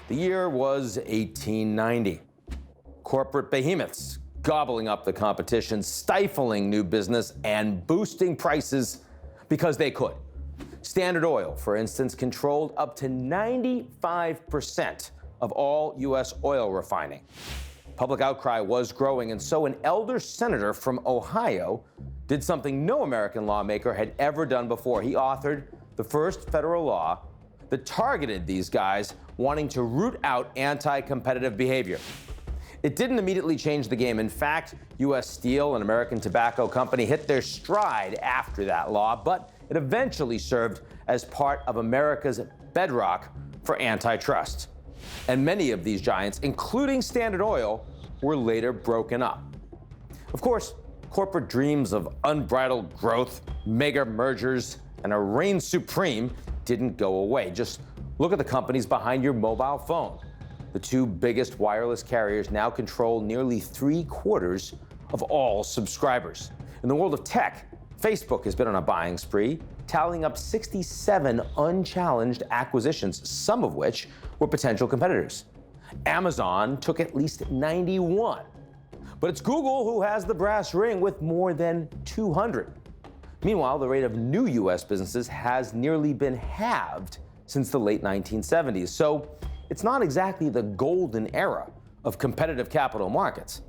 The year was 1890. Corporate behemoths gobbling up the competition, stifling new business, and boosting prices because they could. Standard Oil, for instance, controlled up to 95% of all U.S. oil refining. Public outcry was growing, and so an elder senator from Ohio did something no American lawmaker had ever done before. He authored the first federal law that targeted these guys wanting to root out anti-competitive behavior. It didn't immediately change the game. In fact, U.S. Steel and American Tobacco Company hit their stride after that law, but it eventually served as part of America's bedrock for antitrust. And many of these giants, including Standard Oil, were later broken up. Of course, corporate dreams of unbridled growth, mega mergers, and a reign supreme didn't go away. Just look at the companies behind your mobile phone. The two biggest wireless carriers now control nearly 3/4 of all subscribers. In the world of tech, Facebook has been on a buying spree, tallying up 67 unchallenged acquisitions, some of which were potential competitors. Amazon took at least 91. But it's Google who has the brass ring with more than 200. Meanwhile, the rate of new U.S. businesses has nearly been halved since the late 1970s. So it's not exactly the golden era of competitive capital markets.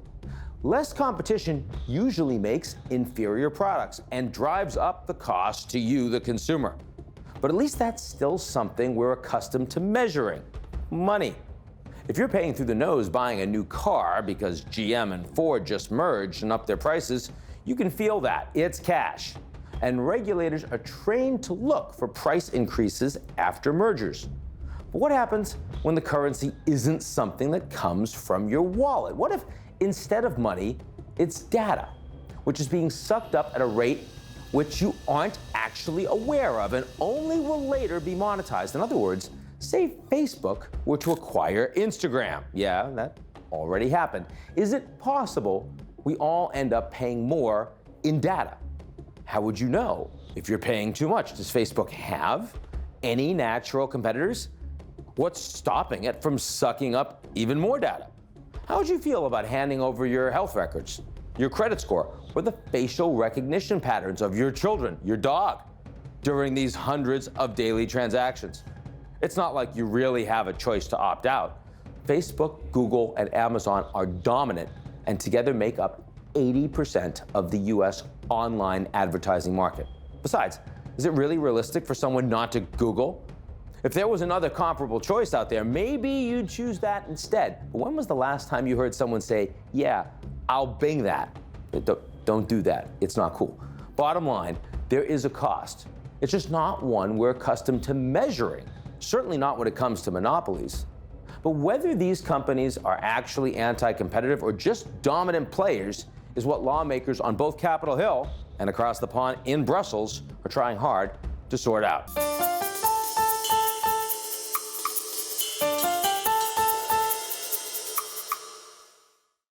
Less competition usually makes inferior products and drives up the cost to you, the consumer. But at least that's still something we're accustomed to measuring: money. If you're paying through the nose buying a new car because GM and Ford just merged and upped their prices, you can feel that. It's cash. And regulators are trained to look for price increases after mergers. But what happens when the currency isn't something that comes from your wallet? What if instead of money, it's data, which is being sucked up at a rate which you aren't actually aware of and only will later be monetized? In other words, say Facebook were to acquire Instagram. Yeah, that already happened. Is it possible we all end up paying more in data? How would you know if you're paying too much? Does Facebook have any natural competitors? What's stopping it from sucking up even more data? How would you feel about handing over your health records, your credit score, or the facial recognition patterns of your children, your dog, during these hundreds of daily transactions? It's not like you really have a choice to opt out. Facebook, Google, and Amazon are dominant and together make up 80% of the U.S. online advertising market. Besides, is it really realistic for someone not to Google? If there was another comparable choice out there, maybe you'd choose that instead. But when was the last time you heard someone say, yeah, I'll Bing that? Don't do that. It's not cool. Bottom line, there is a cost. It's just not one we're accustomed to measuring, certainly not when it comes to monopolies. But whether these companies are actually anti-competitive or just dominant players is what lawmakers on both Capitol Hill and across the pond in Brussels are trying hard to sort out.